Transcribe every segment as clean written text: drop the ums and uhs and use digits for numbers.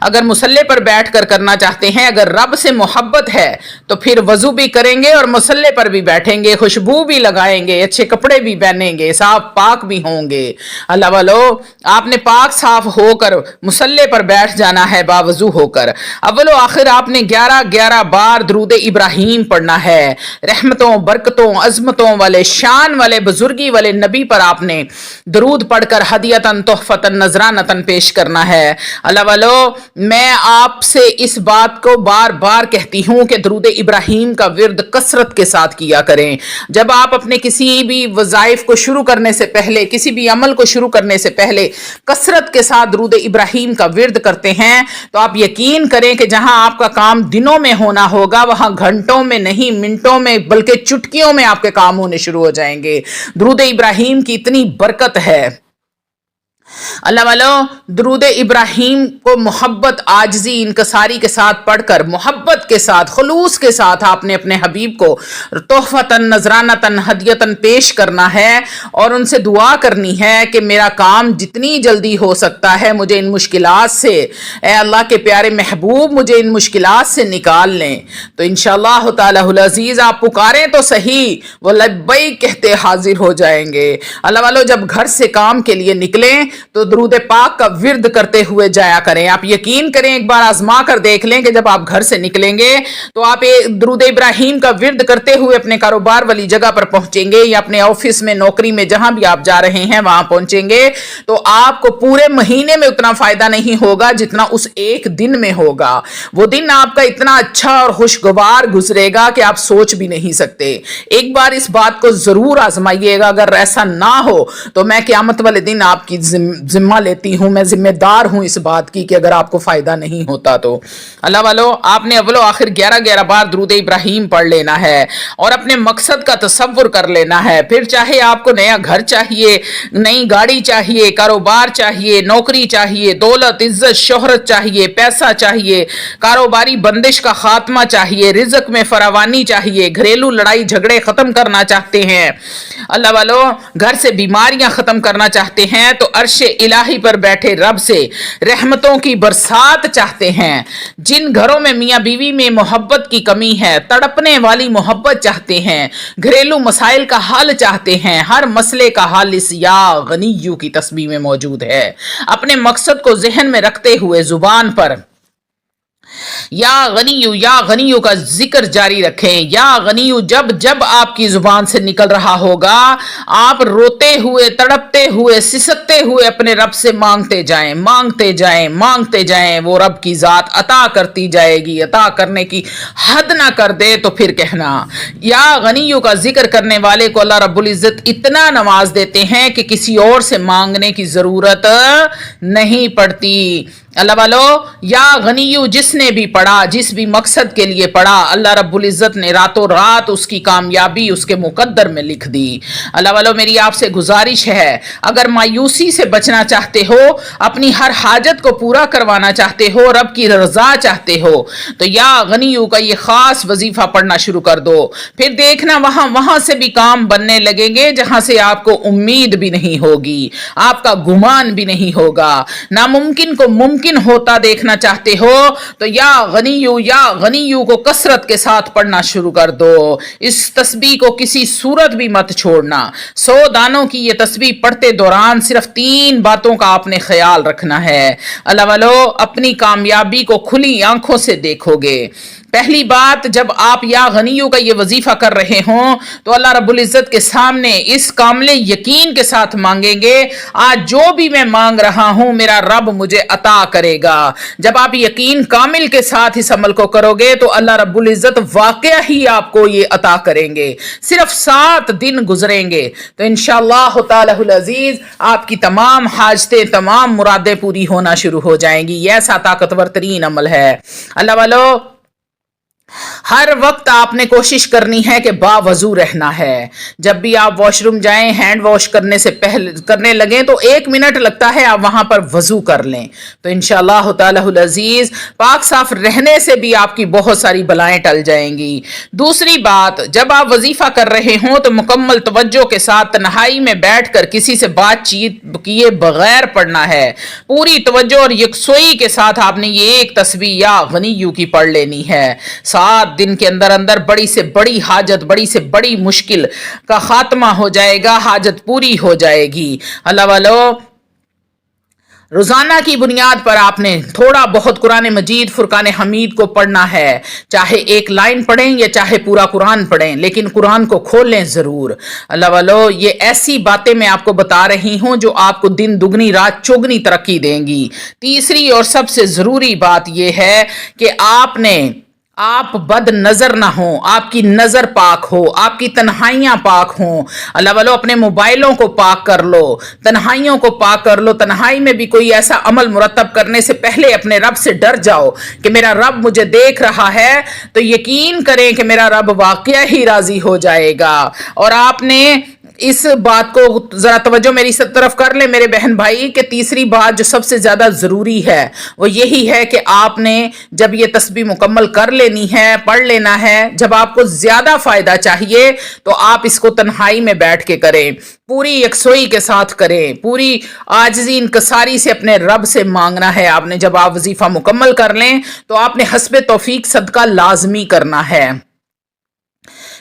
اگر مصلے پر بیٹھ کر کرنا چاہتے ہیں، اگر رب سے محبت ہے تو پھر وضو بھی کریں گے اور مصلے پر بھی بیٹھیں گے، خوشبو بھی لگائیں گے، اچھے کپڑے بھی پہنیں گے، صاف پاک بھی ہوں گے۔ اللہ والو، آپ نے پاک صاف ہو کر مصلے پر بیٹھ جانا ہے باوضو ہو کر۔ اول و آخر آپ نے 11 بار درود ابراہیم پڑھنا ہے۔ رحمتوں، برکتوں، عظمتوں والے، شان والے، بزرگی والے نبی پر آپ نے درود پڑھ کر ہدیتاً تحفتاً نذرانتاً پیش کرنا ہے۔ اللہ والو، میں آپ سے اس بات کو بار بار کہتی ہوں کہ درود ابراہیم کا ورد کثرت کے ساتھ کیا کریں۔ جب آپ اپنے کسی بھی وظائف کو شروع کرنے سے پہلے، کسی بھی عمل کو شروع کرنے سے پہلے کثرت کے ساتھ درود ابراہیم کا ورد کرتے ہیں تو آپ یقین کریں کہ جہاں آپ کا کام دنوں میں ہونا ہوگا وہاں گھنٹوں میں نہیں، منٹوں میں بلکہ چٹکیوں میں آپ کے کام ہونے شروع ہو جائیں گے۔ درود ابراہیم کی اتنی برکت ہے۔ اللہ والو، درود ابراہیم کو محبت، عاجزی، انکساری کے ساتھ پڑھ کر، محبت کے ساتھ، خلوص کے ساتھ آپ نے اپنے حبیب کو تحفتاً نذرانتاً ہدیتاً پیش کرنا ہے اور ان سے دعا کرنی ہے کہ میرا کام جتنی جلدی ہو سکتا ہے مجھے ان مشکلات سے، اے اللہ کے پیارے محبوب، مجھے ان مشکلات سے نکال لیں۔ تو انشاءاللہ تعالی العزیز آپ پکاریں تو صحیح، وہ لبیک کہتے حاضر ہو جائیں گے۔ اللہ والو، جب گھر سے کام کے لیے نکلیں تو درود پاک کا ورد کرتے ہوئے جایا کریں۔ آپ یقین کریں، ایک بار آزما کر دیکھ لیں کہ جب آپ گھر سے نکلیں گے تو آپ درود ابراہیم کا ورد کرتے ہوئے اپنے کاروبار والی جگہ پر پہنچیں گے یا اپنے آفس میں، نوکری میں، جہاں بھی آپ جا رہے ہیں وہاں پہنچیں گے تو آپ کو پورے مہینے میں اتنا فائدہ نہیں ہوگا جتنا اس ایک دن میں ہوگا۔ وہ دن آپ کا اتنا اچھا اور خوشگوار گزرے گا کہ آپ سوچ بھی نہیں سکتے۔ ایک بار اس بات کو ضرور آزمائیے گا، اگر ایسا نہ ہو تو میں قیامت والے دن آپ کی ذمہ لیتی ہوں، میں ذمہ دار ہوں اس بات کی کہ اگر آپ کو فائدہ نہیں ہوتا تو۔ اللہ والو، آپ نے اول و آخر 11 بار درود ابراہیم پڑھ لینا ہے اور اپنے مقصد کا تصور کر لینا ہے۔ پھر چاہے آپ کو نیا گھر چاہیے، نئی گاڑی چاہیے، کاروبار چاہیے، نوکری چاہیے، دولت، عزت، شہرت چاہیے، پیسہ چاہیے، کاروباری بندش کا خاتمہ چاہیے، رزق میں فراوانی چاہیے، گھریلو لڑائی جھگڑے ختم کرنا چاہتے ہیں، اللہ والو گھر سے بیماریاں ختم کرنا چاہتے ہیں تو عرش الہی پر بیٹھے رب سے رحمتوں کی برسات چاہتے ہیں۔ جن گھروں میں میاں بیوی میں محبت کی کمی ہے، تڑپنے والی محبت چاہتے ہیں، گھریلو مسائل کا حل چاہتے ہیں، ہر مسئلے کا حل اس یا غنیو کی تسبیح میں موجود ہے۔ اپنے مقصد کو ذہن میں رکھتے ہوئے زبان پر یا غنیو کا ذکر جاری رکھیں۔ یا غنیو جب جب آپ کی زبان سے نکل رہا ہوگا، آپ روتے ہوئے، تڑپتے ہوئے، سسکتے ہوئے اپنے رب سے مانگتے جائیں، مانگتے جائیں، مانگتے جائیں، وہ رب کی ذات عطا کرتی جائے گی۔ عطا کرنے کی حد نہ کر دے تو پھر کہنا۔ یا غنیو کا ذکر کرنے والے کو اللہ رب العزت اتنا نواز دیتے ہیں کہ کسی اور سے مانگنے کی ضرورت نہیں پڑتی۔ اللہ والو، یا غنیو جس نے بھی پڑھا، جس بھی مقصد کے لیے پڑھا، اللہ رب العزت نے راتوں رات اس کی کامیابی اس کے مقدر میں لکھ دی۔ اللہ والو، میری آپ سے گزارش ہے، اگر مایوسی سے بچنا چاہتے ہو، اپنی ہر حاجت کو پورا کروانا چاہتے ہو، رب کی رضا چاہتے ہو تو یا غنیو کا یہ خاص وظیفہ پڑھنا شروع کر دو۔ پھر دیکھنا وہاں سے بھی کام بننے لگیں گے جہاں سے آپ کو امید بھی نہیں ہوگی، آپ کا گمان بھی نہیں ہوگا۔ ناممکن کو ممکن ہوتا دیکھنا چاہتے ہو تو یا غنیو کو کثرت کے ساتھ پڑھنا شروع کر دو۔ اس تسبیح کو کسی صورت بھی مت چھوڑنا۔ 100 دانوں کی یہ تسبیح پڑھتے دوران صرف 3 باتوں کا آپ نے خیال رکھنا ہے۔ اللہ والو، اپنی کامیابی کو کھلی آنکھوں سے دیکھو گے۔ پہلی بات، جب آپ یا غنیو کا یہ وظیفہ کر رہے ہوں تو اللہ رب العزت کے سامنے اس کامل یقین کے ساتھ مانگیں گے، آج جو بھی میں مانگ رہا ہوں میرا رب مجھے عطا کرے گا۔ جب آپ یقین کامل کے ساتھ اس عمل کو کرو گے تو اللہ رب العزت واقعہ ہی آپ کو یہ عطا کریں گے۔ صرف 7 دن گزریں گے تو انشاءاللہ تعالی العزیز آپ کی تمام حاجتیں، تمام مرادیں پوری ہونا شروع ہو جائیں گی۔ یہ ایسا طاقتور ترین عمل ہے۔ اللہ والو، ہر وقت آپ نے کوشش کرنی ہے کہ باوضو رہنا ہے. جب بھی آپ واش روم جائیں ہینڈ واش کرنے سے پہلے کرنے لگیں تو 1 منٹ لگتا ہے آپ وہاں پر وضو کر لیں تو انشاءاللہ تعالی العزیز پاک صاف رہنے سے بھی آپ کی بہت ساری بلائیں ٹل جائیں گی. دوسری بات، جب آپ وظیفہ کر رہے ہوں تو مکمل توجہ کے ساتھ تنہائی میں بیٹھ کر کسی سے بات چیت کیے بغیر پڑھنا ہے. پوری توجہ اور یکسوئی کے ساتھ آپ نے یہ ایک تسبیح یا غنیو کی پڑھ لینی ہے. 7 دن کے اندر اندر بڑی سے بڑی حاجت، بڑی سے بڑی مشکل کا خاتمہ ہو جائے گا، حاجت پوری ہو جائے گی. اللہ والو، روزانہ کی بنیاد پر آپ نے تھوڑا بہت قرآن مجید فرقان حمید کو پڑھنا ہے، چاہے ایک لائن پڑھیں یا چاہے پورا قرآن پڑھیں، لیکن قرآن کو کھولیں ضرور. اللہ والو، یہ ایسی باتیں میں آپ کو بتا رہی ہوں جو آپ کو دن دگنی رات چوگنی ترقی دیں گی. تیسری اور سب سے ضروری بات یہ ہے کہ آپ بد نظر نہ ہوں، آپ کی نظر پاک ہو، آپ کی تنہائیاں پاک ہوں. اللہ والو، اپنے موبائلوں کو پاک کر لو، تنہائیوں کو پاک کر لو. تنہائی میں بھی کوئی ایسا عمل مرتب کرنے سے پہلے اپنے رب سے ڈر جاؤ کہ میرا رب مجھے دیکھ رہا ہے، تو یقین کریں کہ میرا رب واقعہ ہی راضی ہو جائے گا. اور آپ نے اس بات کو ذرا توجہ میری طرف کر لیں میرے بہن بھائی کہ تیسری بات جو سب سے زیادہ ضروری ہے وہ یہی ہے کہ آپ نے جب یہ تسبیح مکمل کر لینی ہے، پڑھ لینا ہے، جب آپ کو زیادہ فائدہ چاہیے تو آپ اس کو تنہائی میں بیٹھ کے کریں، پوری یکسوئی کے ساتھ کریں، پوری عاجزی انکساری سے اپنے رب سے مانگنا ہے. آپ نے جب آپ وظیفہ مکمل کر لیں تو آپ نے حسب توفیق صدقہ لازمی کرنا ہے.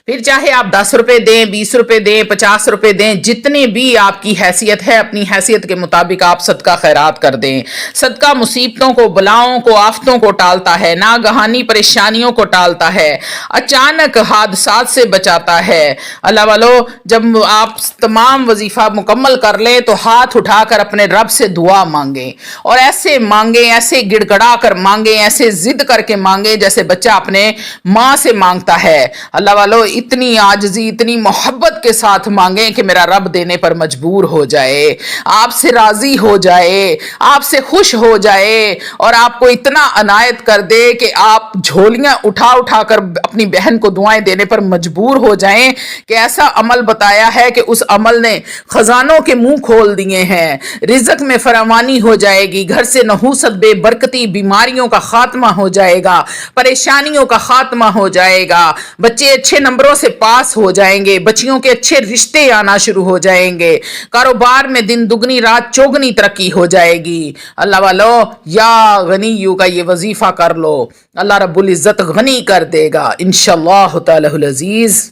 پھر چاہے آپ 10 روپے دیں، 20 روپے دیں، 50 روپے دیں، جتنی بھی آپ کی حیثیت ہے اپنی حیثیت کے مطابق آپ صدقہ خیرات کر دیں. صدقہ مصیبتوں کو، بلاؤں کو، آفتوں کو ٹالتا ہے، ناگہانی پریشانیوں کو ٹالتا ہے، اچانک حادثات سے بچاتا ہے. اللہ والو، جب آپ تمام وظیفہ مکمل کر لیں تو ہاتھ اٹھا کر اپنے رب سے دعا مانگیں، اور ایسے مانگیں، ایسے گڑ گڑا کر مانگیں، ایسے ضد کر کے مانگیں جیسے بچہ اپنے ماں سے مانگتا ہے. اللہ والو، اتنی عاجزی، اتنی محبت کے ساتھ مانگیں کہ میرا رب دینے پر مجبور ہو جائے، آپ سے راضی ہو جائے، آپ سے خوش ہو جائے، اور آپ کو اتنا عنایت کر دے کہ آپ جھولیاں اٹھا اٹھا کر اپنی بہن کو دعائیں دینے پر مجبور ہو جائیں کہ ایسا عمل بتایا ہے کہ اس عمل نے خزانوں کے منہ کھول دیے ہیں، رزق میں فراوانی ہو جائے گی، گھر سے نحوست، بے برکتی، بیماریوں کا خاتمہ ہو جائے گا، پریشانیوں کا خاتمہ ہو جائے گا، بچے اچھے نمبروں سے پاس ہو جائیں گے، بچیوں کے اچھے رشتے آنا شروع ہو جائیں گے، کاروبار میں دن دگنی رات چوگنی ترقی ہو جائے گی. اللہ والو، یا غنیو کا یہ وظیفہ کر لو، اللہ رب العزت غنی کر دے گا انشاءاللہ تعالی العزیز.